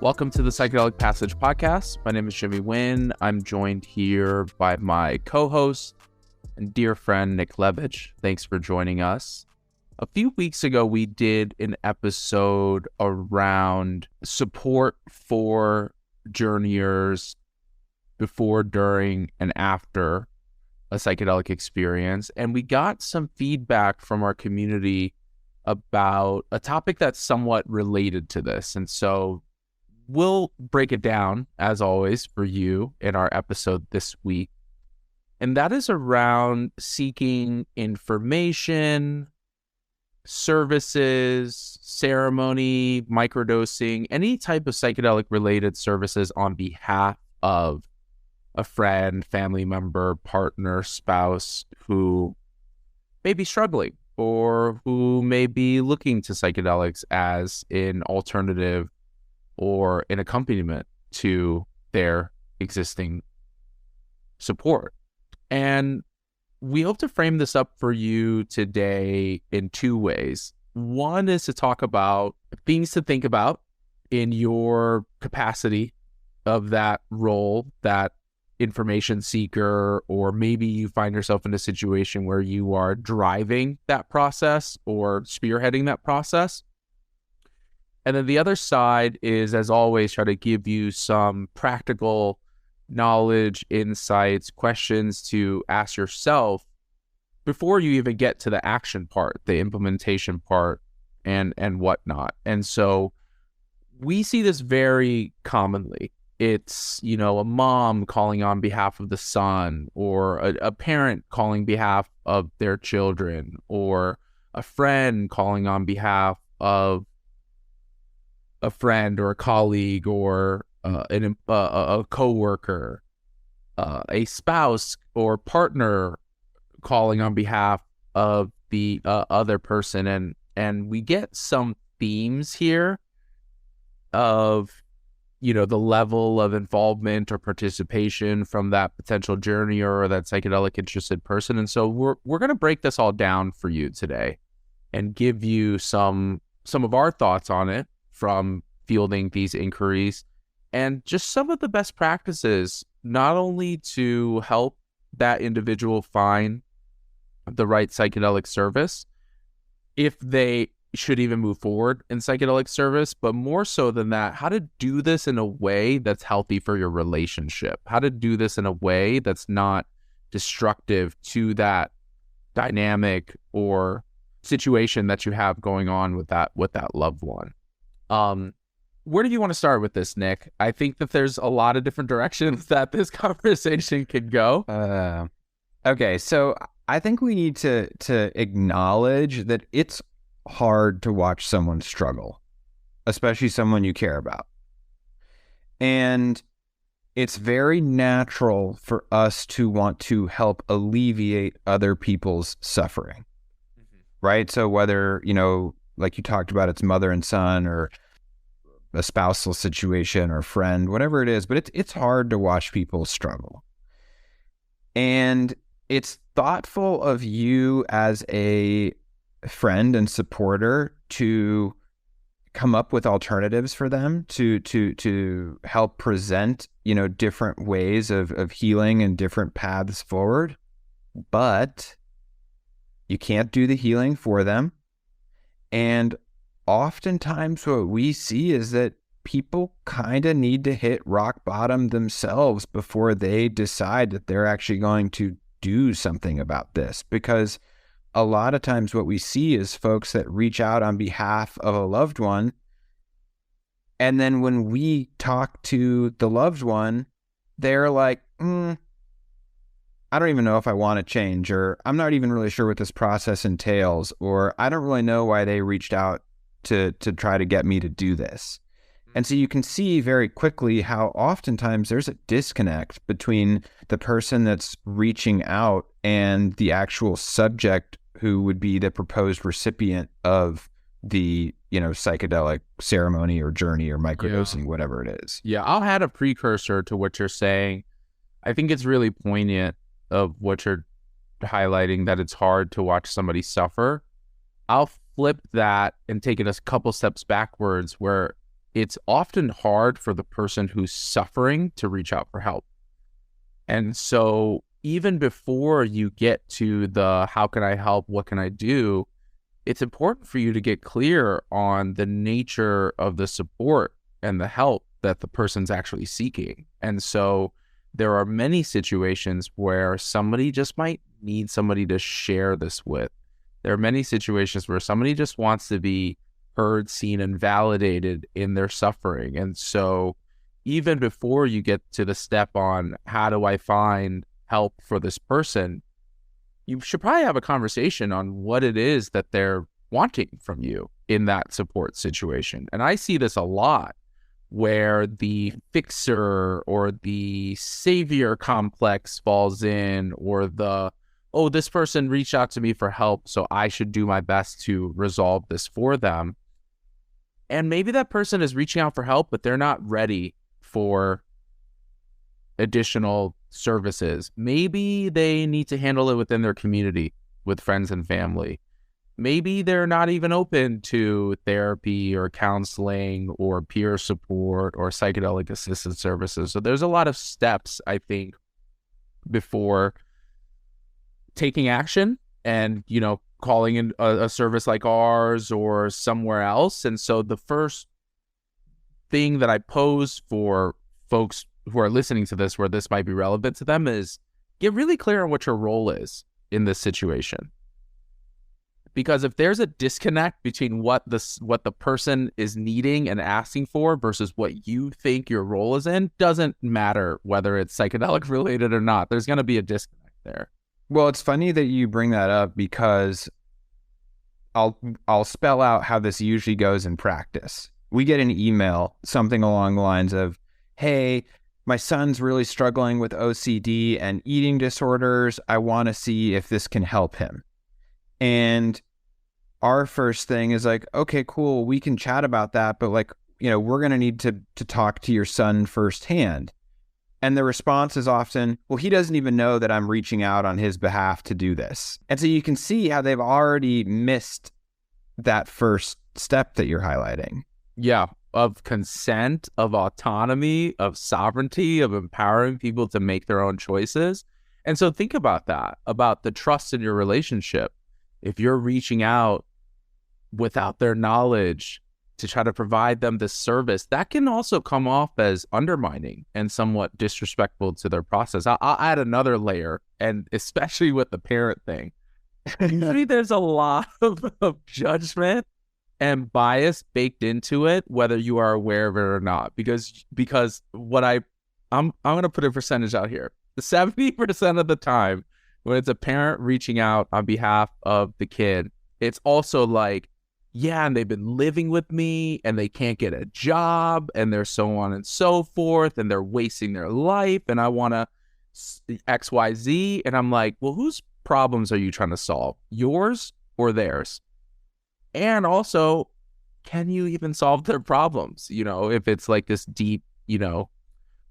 Welcome to the Psychedelic Passage podcast. My name is Jimmy Nguyen. I'm joined here by my co-host and dear friend, Nick Levitch. Thanks for joining us. A few weeks ago, we did an episode around support for journeyers before, during, and after a psychedelic experience. And we got some feedback from our community about a topic that's somewhat related to this. And so we'll break it down, as always, for you in our episode this week. And that is around seeking information, services, ceremony, microdosing, any type of psychedelic-related services on behalf of a friend, family member, partner, spouse who may be struggling or who may be looking to psychedelics as an alternative or an accompaniment to their existing support. And we hope to frame this up for you today in two ways. One is to talk about things to think about in your capacity of that role, that information seeker, or maybe you find yourself in a situation where you are driving that process or spearheading that process. And then the other side is, as always, try to give you some practical knowledge, insights, questions to ask yourself before you even get to the action part, the implementation part, and whatnot. And so we see this very commonly. It's, a mom calling on behalf of the son, or a parent calling behalf of their children, or a friend calling on behalf of a friend or a colleague or a coworker, a spouse or partner calling on behalf of the other person. And we get some themes here of, the level of involvement or participation from that potential journey or that psychedelic interested person. And so we're going to break this all down for you today and give you some of our thoughts on it from fielding these inquiries, and just some of the best practices, not only to help that individual find the right psychedelic service, if they should even move forward in psychedelic service, but more so than that, how to do this in a way that's healthy for your relationship, how to do this in a way that's not destructive to that dynamic or situation that you have going on with that loved one. Where do you want to start with this, Nick? I think that there's a lot of different directions that this conversation could go. Okay, so I think we need to acknowledge that it's hard to watch someone struggle, especially someone you care about. And it's very natural for us to want to help alleviate other people's suffering, right? So whether, like you talked about, it's mother and son or a spousal situation or friend, whatever it is, but it's hard to watch people struggle. And it's thoughtful of you as a friend and supporter to come up with alternatives for them, to help present, different ways of healing and different paths forward. But you can't do the healing for them. And oftentimes what we see is that people kind of need to hit rock bottom themselves before they decide that they're actually going to do something about this. Because a lot of times what we see is folks that reach out on behalf of a loved one, and then when we talk to the loved one, they're like, I don't even know if I want to change, or I'm not even really sure what this process entails, or I don't really know why they reached out to try to get me to do this. And so you can see very quickly how oftentimes there's a disconnect between the person that's reaching out and the actual subject who would be the proposed recipient of the, psychedelic ceremony or journey or microdosing, whatever it is. Yeah, I'll add a precursor to what you're saying. I think it's really poignant of what you're highlighting, that it's hard to watch somebody suffer. I'll flip that and take it a couple steps backwards, where it's often hard for the person who's suffering to reach out for help. And so even before you get to the how can I help, what can I do, it's important for you to get clear on the nature of the support and the help that the person's actually seeking. And so there are many situations where somebody just might need somebody to share this with. There are many situations where somebody just wants to be heard, seen, and validated in their suffering. And so even before you get to the step on how do I find help for this person, you should probably have a conversation on what it is that they're wanting from you in that support situation. And I see this a lot where the fixer or the savior complex falls in, or the, oh, this person reached out to me for help, so I should do my best to resolve this for them. And maybe that person is reaching out for help, but they're not ready for additional services. Maybe they need to handle it within their community with friends and family. Maybe they're not even open to therapy or counseling or peer support or psychedelic assisted services. So there's a lot of steps, I think, before taking action and, calling in a service like ours or somewhere else. And so the first thing that I pose for folks who are listening to this, where this might be relevant to them, is get really clear on what your role is in this situation. Because if there's a disconnect between what the person is needing and asking for versus what you think your role is in, doesn't matter whether it's psychedelic related or not. There's going to be a disconnect there. Well, it's funny that you bring that up, because I'll spell out how this usually goes in practice. We get an email, something along the lines of, hey, my son's really struggling with OCD and eating disorders. I want to see if this can help him. And our first thing is like, okay, cool, we can chat about that, but we're going to need to talk to your son firsthand. And the response is often, well, he doesn't even know that I'm reaching out on his behalf to do this. And so you can see how they've already missed that first step that you're highlighting. Yeah, of consent, of autonomy, of sovereignty, of empowering people to make their own choices. And so think about that, about the trust in your relationship. If you're reaching out without their knowledge to try to provide them this service, that can also come off as undermining and somewhat disrespectful to their process. I'll add another layer, and especially with the parent thing. Usually there's a lot of judgment and bias baked into it, whether you are aware of it or not. Because what I'm going to put a percentage out here. 70% of the time when it's a parent reaching out on behalf of the kid, it's also like, yeah, and they've been living with me and they can't get a job and they're so on and so forth and they're wasting their life and I want to XYZ. And I'm like, well, whose problems are you trying to solve? Yours or theirs? And also, can you even solve their problems? If it's like this deep,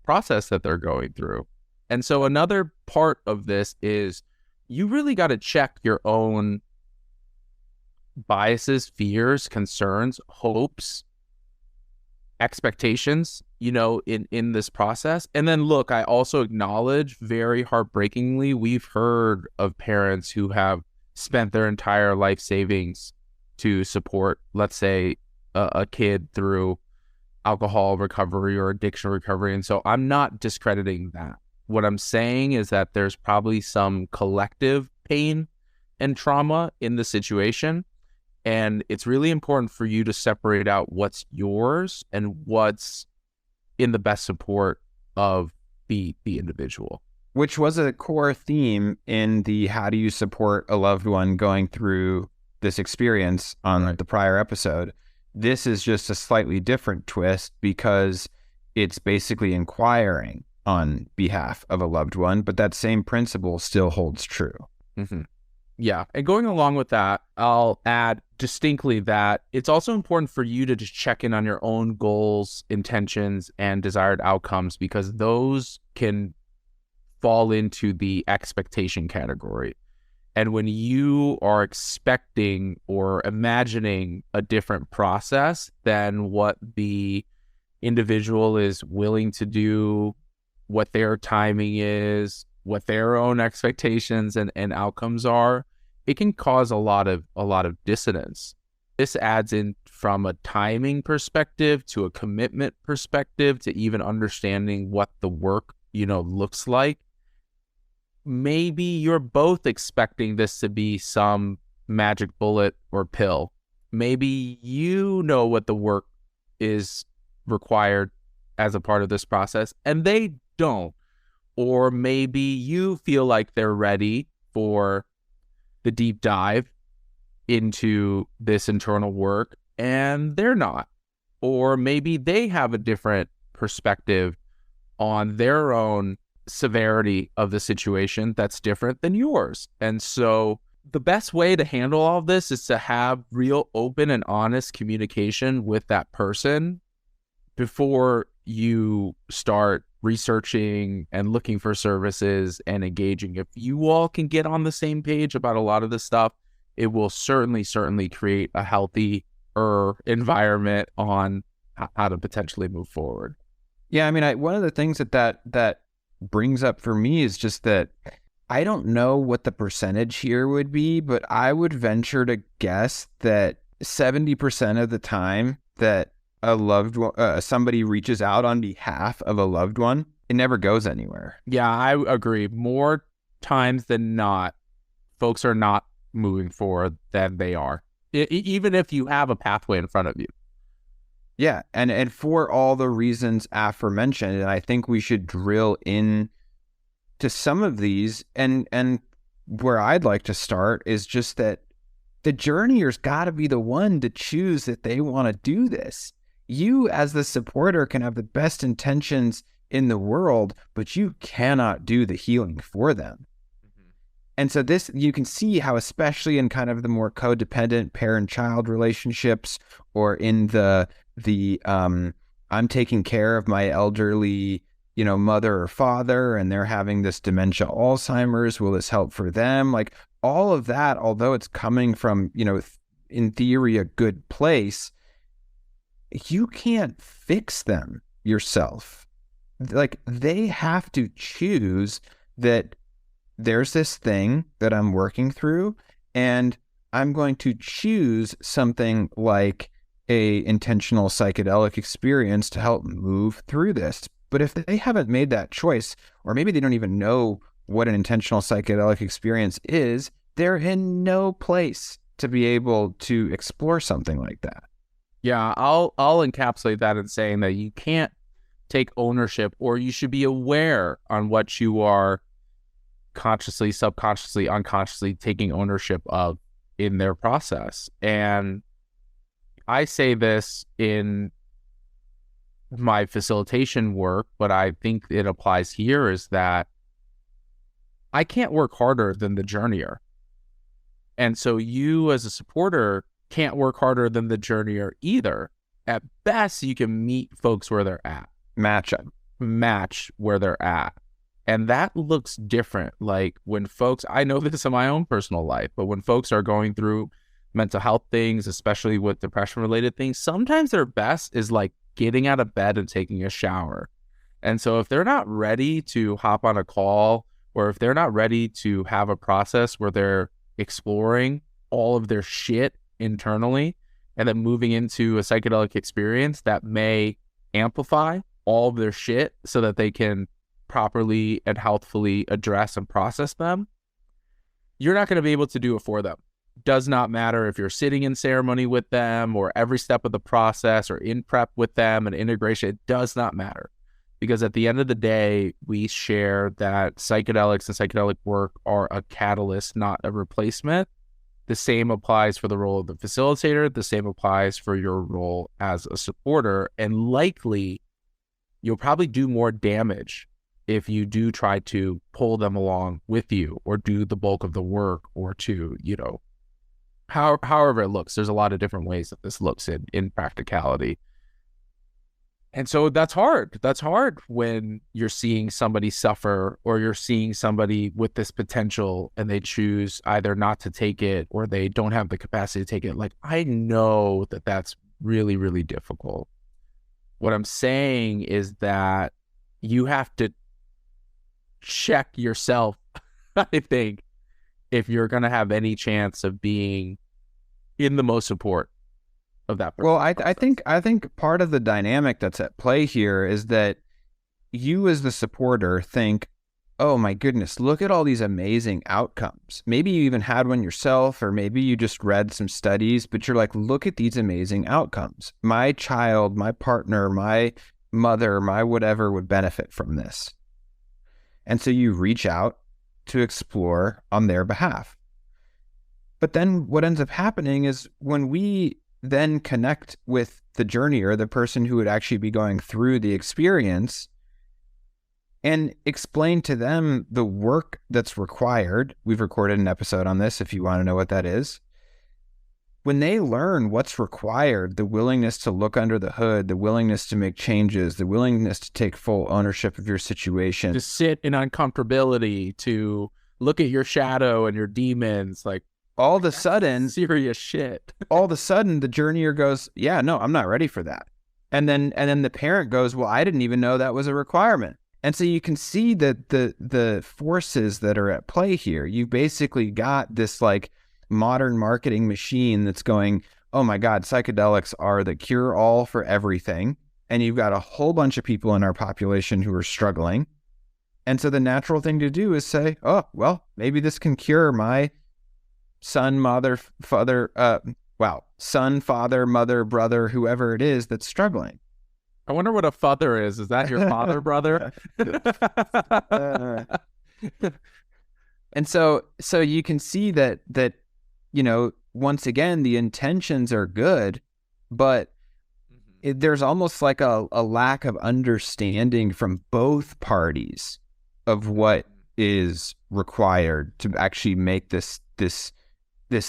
process that they're going through. And so another part of this is you really got to check your own biases, fears, concerns, hopes, expectations, in this process. And then look, I also acknowledge, very heartbreakingly, we've heard of parents who have spent their entire life savings to support, let's say, a kid through alcohol recovery or addiction recovery. And so I'm not discrediting that. What I'm saying is that there's probably some collective pain and trauma in the situation. And it's really important for you to separate out what's yours and what's in the best support of the individual. Which was a core theme in the how do you support a loved one going through this experience on the prior episode. This is just a slightly different twist because it's basically inquiring on behalf of a loved one, but that same principle still holds true. Mm-hmm. Yeah. And going along with that, I'll add distinctly that it's also important for you to just check in on your own goals, intentions, and desired outcomes, because those can fall into the expectation category. And when you are expecting or imagining a different process than what the individual is willing to do, what their timing is, what their own expectations and outcomes are, it can cause a lot of dissonance. This adds in from a timing perspective to a commitment perspective to even understanding what the work, looks like. Maybe you're both expecting this to be some magic bullet or pill. Maybe you know what the work is required as a part of this process and they don't. Or maybe you feel like they're ready for the deep dive into this internal work and they're not. Or maybe they have a different perspective on their own severity of the situation that's different than yours. And so the best way to handle all of this is to have real open and honest communication with that person before you start researching and looking for services and engaging. If you all can get on the same page about a lot of this stuff, it will certainly create a healthier environment on how to potentially move forward. Yeah, I mean, one of the things that brings up for me is just that I don't know what the percentage here would be, but I would venture to guess that 70% of the time that a loved one, somebody reaches out on behalf of a loved one, it never goes anywhere. Yeah, I agree. More times than not, folks are not moving forward than they are, even if you have a pathway in front of you. Yeah, and for all the reasons aforementioned, and I think we should drill in to some of these, and where I'd like to start is just that the journeyer's got to be the one to choose that they want to do this. You, as the supporter, can have the best intentions in the world, but you cannot do the healing for them. Mm-hmm. And so this, you can see how, especially in kind of the more codependent parent-child relationships, or in the I'm taking care of my elderly, mother or father, and they're having this dementia, Alzheimer's, will this help for them? Like all of that, although it's coming from, in theory, a good place, you can't fix them yourself. Like they have to choose that there's this thing that I'm working through, and I'm going to choose something like a intentional psychedelic experience to help move through this. But if they haven't made that choice, or maybe they don't even know what an intentional psychedelic experience is, they're in no place to be able to explore something like that. Yeah, I'll encapsulate that in saying that you can't take ownership, or you should be aware on what you are consciously, subconsciously, unconsciously taking ownership of in their process. And I say this in my facilitation work, but I think it applies here, is that I can't work harder than the journeyer. And so you as a supporter can't work harder than the journeyer either. At best, you can meet folks where they're at. Match where they're at. And that looks different. Like when folks, I know this in my own personal life, but when folks are going through mental health things, especially with depression related things, sometimes their best is like getting out of bed and taking a shower. And so if they're not ready to hop on a call, or if they're not ready to have a process where they're exploring all of their shit internally and then moving into a psychedelic experience that may amplify all of their shit so that they can properly and healthfully address and process them, you're not going to be able to do it for them. Does not matter if you're sitting in ceremony with them or every step of the process or in prep with them and integration. It does not matter, because at the end of the day, we share that psychedelics and psychedelic work are a catalyst, not a replacement. The same applies for the role of the facilitator. The same applies for your role as a supporter. And likely, you'll probably do more damage if you do try to pull them along with you or do the bulk of the work, or to, however it looks. There's a lot of different ways that this looks in practicality. And so that's hard. That's hard when you're seeing somebody suffer or you're seeing somebody with this potential and they choose either not to take it or they don't have the capacity to take it. Like, I know that that's really, really difficult. What I'm saying is that you have to check yourself, I think, if you're going to have any chance of being in the most support of that Well, person's process. I think part of the dynamic that's at play here is that you as the supporter think, oh my goodness, look at all these amazing outcomes. Maybe you even had one yourself, or maybe you just read some studies, but you're like, look at these amazing outcomes. My child, my partner, my mother, my whatever would benefit from this. And so you reach out to explore on their behalf. But then what ends up happening is when we then connect with the journey or the person who would actually be going through the experience and explain to them the work that's required. We've recorded an episode on this if you want to know what that is. When they learn what's required, the willingness to look under the hood, the willingness to make changes, the willingness to take full ownership of your situation, To sit in uncomfortability, to look at your shadow and your demons, like all of a sudden, serious shit. all of a sudden the journeyer goes, yeah, no, I'm not ready for that. And then the parent goes, well, I didn't even know that was a requirement. And so you can see that the forces that are at play here. You've basically got this like modern marketing machine that's going, oh my God, psychedelics are the cure all for everything. And you've got a whole bunch of people in our population who are struggling. And so the natural thing to do is say, oh, well, maybe this can cure my son, son, father, mother, brother, whoever it is that's struggling. I wonder what a father is. Is that your father, brother? And so you can see that, once again, the intentions are good, but there's almost like a lack of understanding from both parties of what is required to actually make this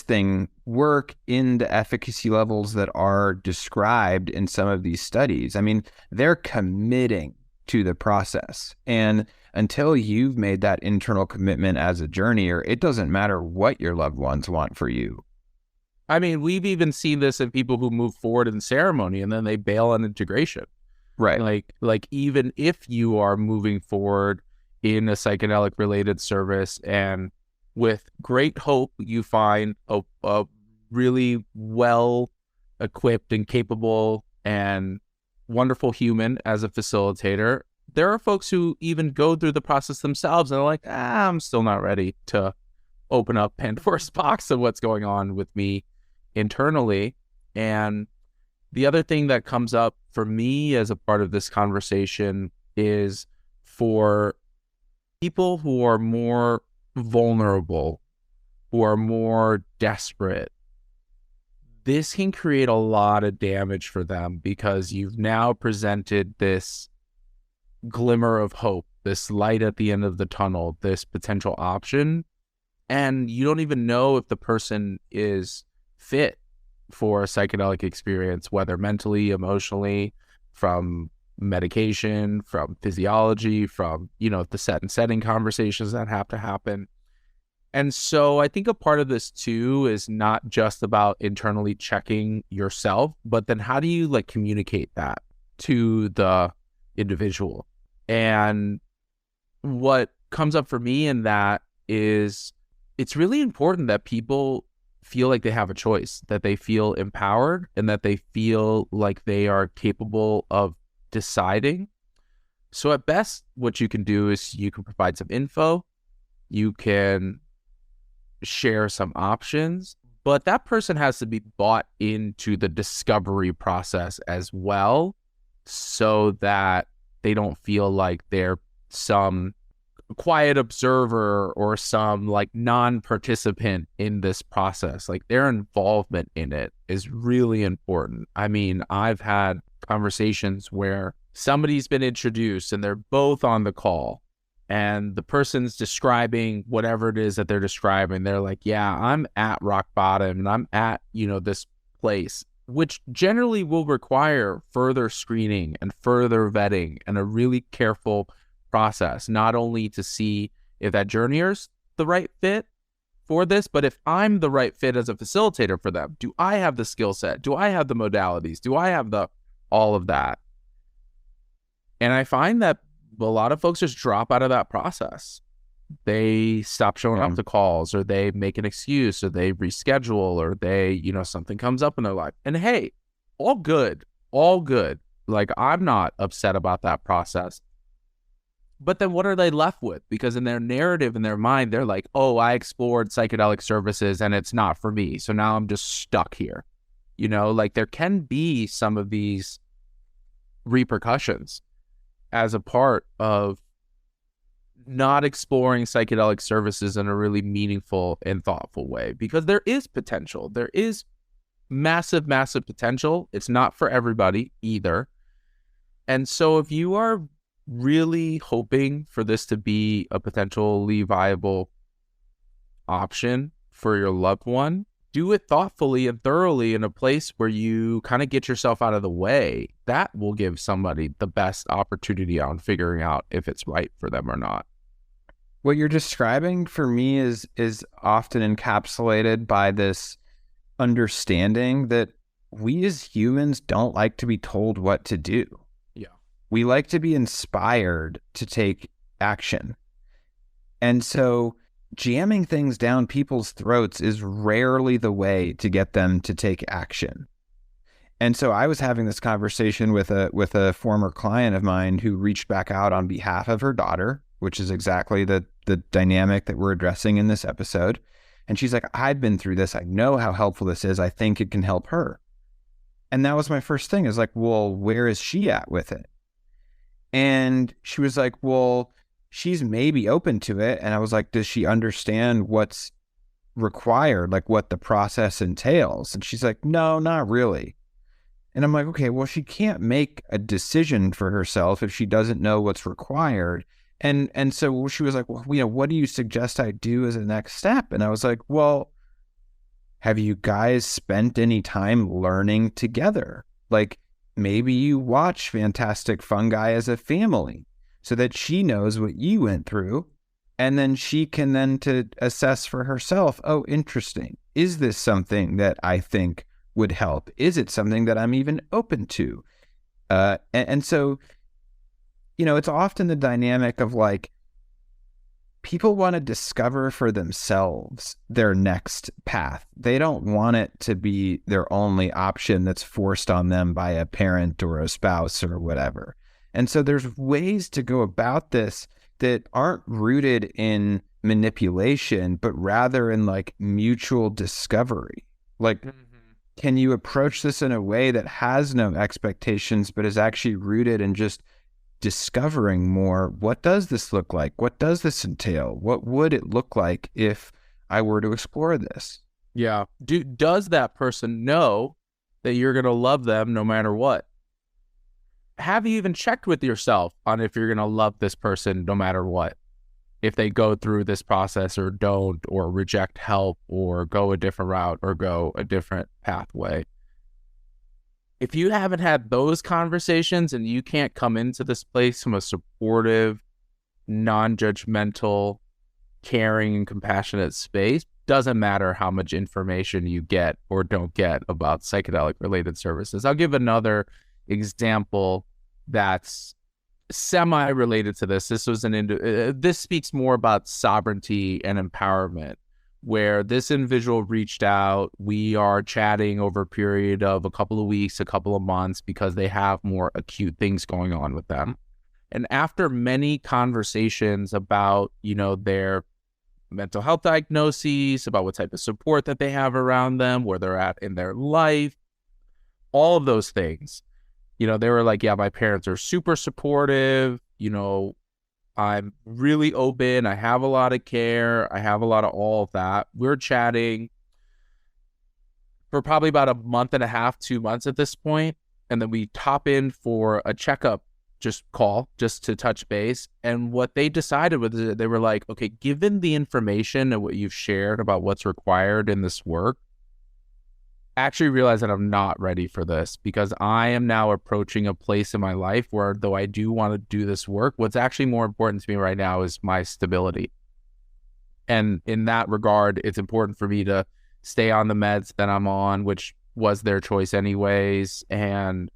thing work in the efficacy levels that are described in some of these studies. I mean, they're committing to the process. And until you've made that internal commitment as a journeyer, it doesn't matter what your loved ones want for you. I mean, we've even seen this in people who move forward in ceremony and then they bail on integration. Right. Like even if you are moving forward in a psychedelic related service and with great hope, you find a really well equipped and capable and wonderful human as a facilitator. There are folks who even go through the process themselves and are like, I'm still not ready to open up Pandora's box of what's going on with me internally. And the other thing that comes up for me as a part of this conversation is for people who are more vulnerable, who are more desperate, this can create a lot of damage for them because you've now presented this glimmer of hope, this light at the end of the tunnel, this potential option, and you don't even know if the person is fit for a psychedelic experience, whether mentally, emotionally, from medication, from physiology, from, the set and setting conversations that have to happen. And so I think a part of this too is not just about internally checking yourself, but then how do you like communicate that to the individual? And what comes up for me in that is it's really important that people feel like they have a choice, that they feel empowered and that they feel like they are capable of deciding. So at best, what you can do is you can provide some info, you can share some options, but that person has to be bought into the discovery process as well so that they don't feel like they're some quiet observer or some like non-participant in this process. Like their involvement in it is really important. I mean, I've had conversations where somebody's been introduced and they're both on the call and the person's describing whatever it is that they're describing. They're like, yeah, I'm at rock bottom and I'm at, this place which generally will require further screening and further vetting and a really careful process, not only to see if that journeyer's the right fit for this, but if I'm the right fit as a facilitator for them. Do I have the skill set? Do I have the modalities? Do I have all of that? And I find that a lot of folks just drop out of that process. They stop showing up to calls, or they make an excuse, or they reschedule, or they, something comes up in their life. And hey, all good, all good. Like, I'm not upset about that process. But then what are they left with? Because in their narrative, in their mind, they're like, oh, I explored psychedelic services and it's not for me. So now I'm just stuck here. Like, there can be some of these repercussions as a part of not exploring psychedelic services in a really meaningful and thoughtful way, because there is potential. There is massive, massive potential. It's not for everybody either. And so if you are really hoping for this to be a potentially viable option for your loved one, do it thoughtfully and thoroughly in a place where you kind of get yourself out of the way. That will give somebody the best opportunity on figuring out if it's right for them or not. What you're describing for me is often encapsulated by this understanding that we as humans don't like to be told what to do. Yeah. We like to be inspired to take action. And so jamming things down people's throats is rarely the way to get them to take action. And so I was having this conversation with a former client of mine who reached back out on behalf of her daughter, which is exactly the dynamic that we're addressing in this episode. And she's like, I've been through this. I know how helpful this is. I think it can help her. And that was my first thing, is like, well, where is she at with it? And she was like, well, she's maybe open to it. And I was like, does she understand what's required, like what the process entails? And she's like, no, not really. And I'm like, okay, well, she can't make a decision for herself if she doesn't know what's required. And so she was like, well, what do you suggest I do as a next step? And I was like, well, have you guys spent any time learning together? Like, maybe you watch Fantastic Fungi as a family so that she knows what you went through, and then she can then to assess for herself, oh, interesting. Is this something that I think would help? Is it something that I'm even open to? And so, it's often the dynamic of like, people want to discover for themselves their next path. They don't want it to be their only option that's forced on them by a parent or a spouse or whatever. And so there's ways to go about this that aren't rooted in manipulation, but rather in like mutual discovery. Like, can you approach this in a way that has no expectations, but is actually rooted in just discovering more? What does this look like? What does this entail? What would it look like if I were to explore this? Yeah. Does that person know that you're going to love them no matter what? Have you even checked with yourself on if you're going to love this person no matter what? If they go through this process or don't, or reject help, or go a different route, or go a different pathway. If you haven't had those conversations and you can't come into this place from a supportive, non-judgmental, caring, and compassionate space, doesn't matter how much information you get or don't get about psychedelic-related services. I'll give another example that's semi-related to this. This speaks more about sovereignty and empowerment, where this individual reached out. We are chatting over a period of a couple of weeks, a couple of months, because they have more acute things going on with them. And after many conversations about, their mental health diagnoses, about what type of support that they have around them, where they're at in their life, all of those things, they were like, yeah, my parents are super supportive. I'm really open. I have a lot of care. I have a lot of all of that. We're chatting for probably about a month and a half, 2 months at this point. And then we top in for a checkup call to touch base. And what they decided was that they were like, okay, given the information and what you've shared about what's required in this work, actually realize that I'm not ready for this, because I am now approaching a place in my life where, though I do want to do this work, what's actually more important to me right now is my stability. And in that regard, it's important for me to stay on the meds that I'm on, which was their choice anyways. And,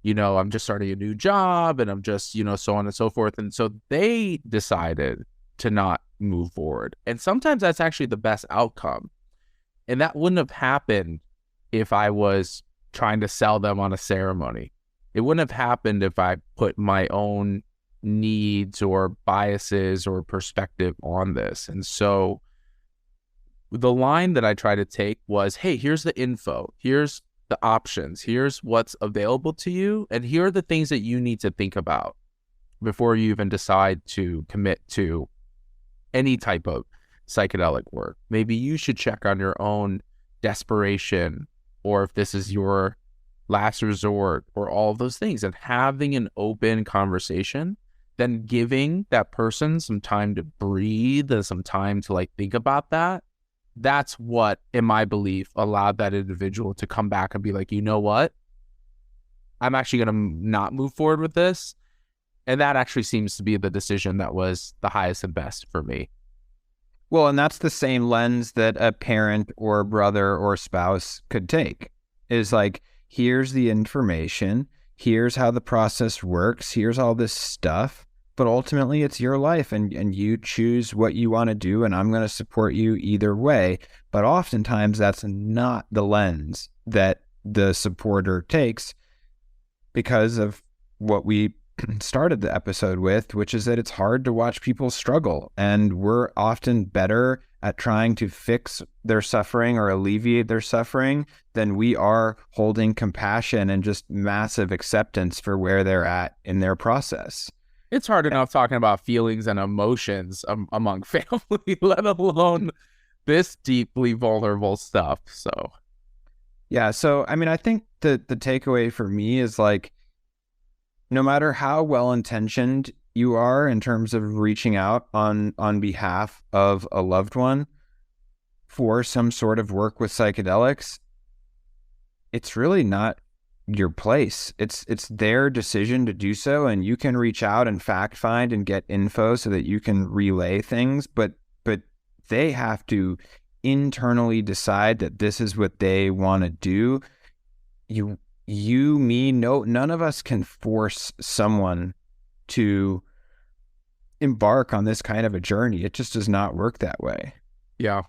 I'm just starting a new job, and I'm just, so on and so forth. And so they decided to not move forward. And sometimes that's actually the best outcome. And that wouldn't have happened if I was trying to sell them on a ceremony. It wouldn't have happened if I put my own needs or biases or perspective on this. And so the line that I try to take was, hey, here's the info, here's the options, here's what's available to you, and here are the things that you need to think about before you even decide to commit to any type of psychedelic work. Maybe you should check on your own desperation, or if this is your last resort, or all of those things, and having an open conversation, then giving that person some time to breathe and some time to think about that. That's what, in my belief, allowed that individual to come back and be like, you know what? I'm actually going to not move forward with this. And that actually seems to be the decision that was the highest and best for me. Well, and that's the same lens that a parent or brother or spouse could take. Is like, here's the information, here's how the process works, here's all this stuff, but ultimately it's your life, and you choose what you want to do, and I'm going to support you either way. But oftentimes that's not the lens that the supporter takes, because of what we started the episode with, which is that it's hard to watch people struggle, and we're often better at trying to fix their suffering or alleviate their suffering than we are holding compassion and just massive acceptance for where they're at in their process. It's hard enough talking about feelings and emotions among family, let alone this deeply vulnerable stuff. So, yeah. So, I mean, I think the takeaway for me is no matter how well-intentioned you are in terms of reaching out on behalf of a loved one for some sort of work with psychedelics, it's really not your place. It's their decision to do so, and you can reach out and fact find and get info so that you can relay things, but they have to internally decide that this is what they want to do. Me, no, none of us can force someone to embark on this kind of a journey. It just does not work that way. Yeah.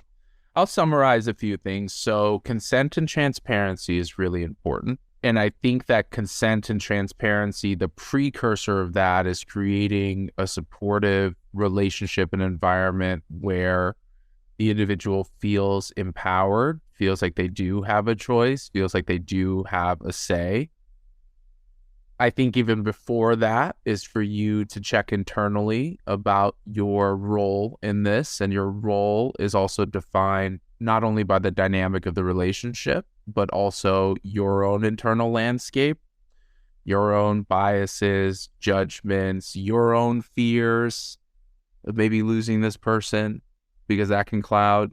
I'll summarize a few things. So consent and transparency is really important. And I think that consent and transparency, the precursor of that is creating a supportive relationship and environment where the individual feels empowered, feels like they do have a choice, feels like they do have a say. I think even before that is for you to check internally about your role in this. And your role is also defined not only by the dynamic of the relationship, but also your own internal landscape, your own biases, judgments, your own fears of maybe losing this person, because that can cloud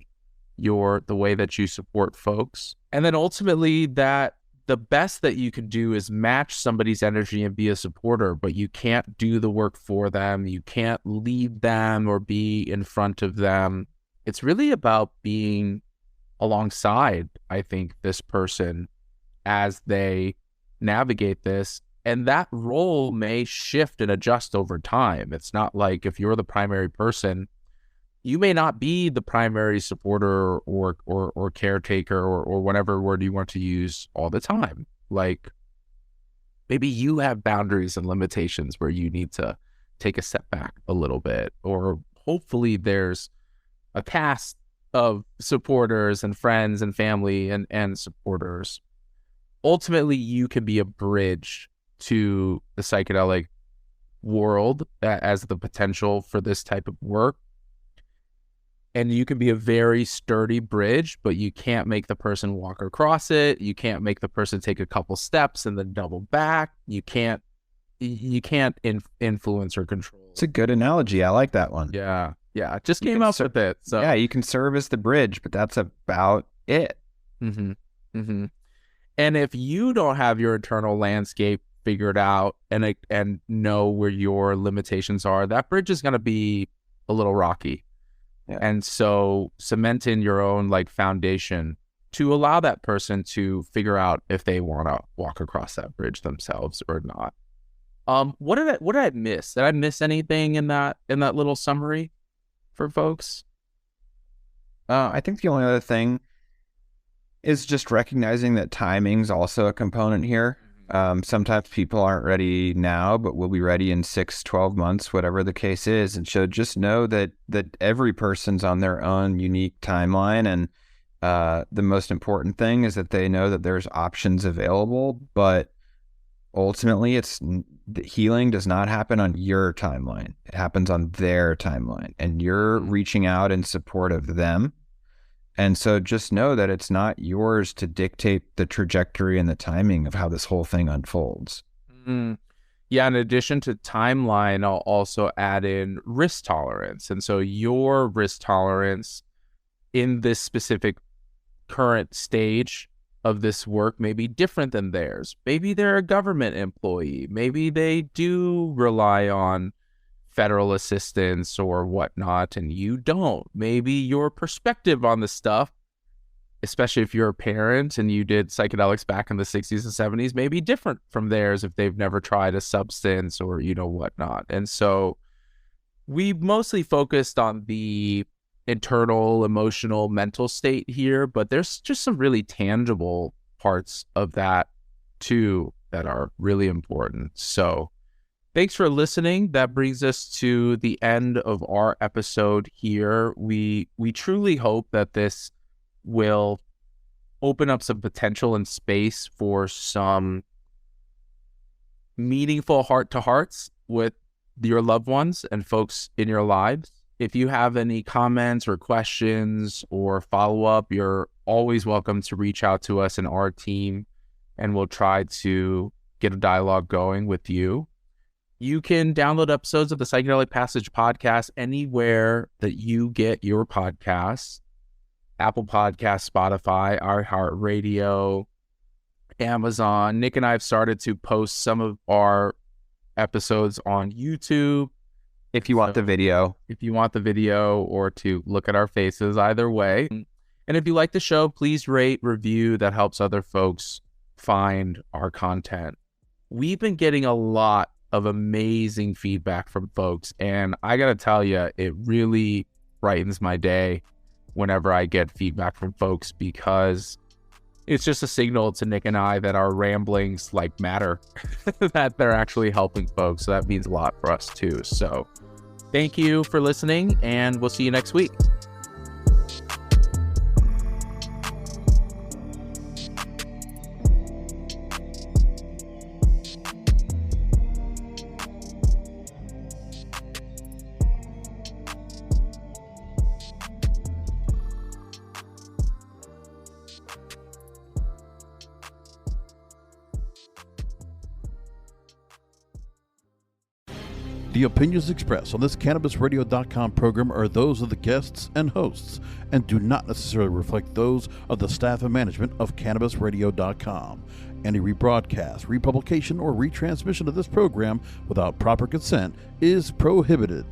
the way that you support folks. And then ultimately that the best that you can do is match somebody's energy and be a supporter, but you can't do the work for them. You can't lead them or be in front of them. It's really about being alongside, I think, this person as they navigate this. And that role may shift and adjust over time. It's not like if you're the primary person, you may not be the primary supporter or caretaker or whatever word you want to use all the time. Like maybe you have boundaries and limitations where you need to take a step back a little bit, or hopefully there's a cast of supporters and friends and family and supporters. Ultimately, you can be a bridge to the psychedelic world as the potential for this type of work. And you can be a very sturdy bridge, but you can't make the person walk across it. You can't make the person take a couple steps and then double back. You can't influence or control. It's a good analogy. I like that one. Yeah. Yeah. Just came up with it. So yeah, you can serve as the bridge, but that's about it. Mm-hmm. Mm-hmm. And if you don't have your internal landscape figured out and know where your limitations are, that bridge is going to be a little rocky. Yeah. And so cement in your own like foundation to allow that person to figure out if they want to walk across that bridge themselves or not. What did I miss? Did I miss anything in that little summary for folks? I think the only other thing is just recognizing that timing's also a component here. Sometimes people aren't ready now, but will be ready in 6, 12 months, whatever the case is. And so just know that every person's on their own unique timeline. And the most important thing is that they know that there's options available, but ultimately the healing does not happen on your timeline. It happens on their timeline, and you're reaching out in support of them. And so just know that it's not yours to dictate the trajectory and the timing of how this whole thing unfolds. Yeah, in addition to timeline, I'll also add in risk tolerance. And so your risk tolerance in this specific current stage of this work may be different than theirs. Maybe they're a government employee. Maybe they do rely on federal assistance or whatnot, and you don't. Maybe your perspective on the stuff, especially if you're a parent and you did psychedelics back in the 60s and 70s, may be different from theirs if they've never tried a substance or, whatnot. And so we mostly focused on the internal, emotional, mental state here, but there's just some really tangible parts of that too that are really important. So thanks for listening. That brings us to the end of our episode here. We truly hope that this will open up some potential and space for some meaningful heart-to-hearts with your loved ones and folks in your lives. If you have any comments or questions or follow-up, you're always welcome to reach out to us and our team, and we'll try to get a dialogue going with you. You can download episodes of the Psychedelic Passage podcast anywhere that you get your podcasts. Apple Podcasts, Spotify, iHeartRadio, Amazon. Nick and I have started to post some of our episodes on YouTube. If you want the video. If you want the video or to look at our faces, either way. And if you like the show, please rate, review. That helps other folks find our content. We've been getting a lot of amazing feedback from folks, and I gotta tell you, it really brightens my day whenever I get feedback from folks, because it's just a signal to Nick and I that our ramblings matter, that they're actually helping folks. So that means a lot for us too. So thank you for listening, and we'll see you next week. The opinions expressed on this CannabisRadio.com program are those of the guests and hosts and do not necessarily reflect those of the staff and management of CannabisRadio.com. Any rebroadcast, republication, or retransmission of this program without proper consent is prohibited.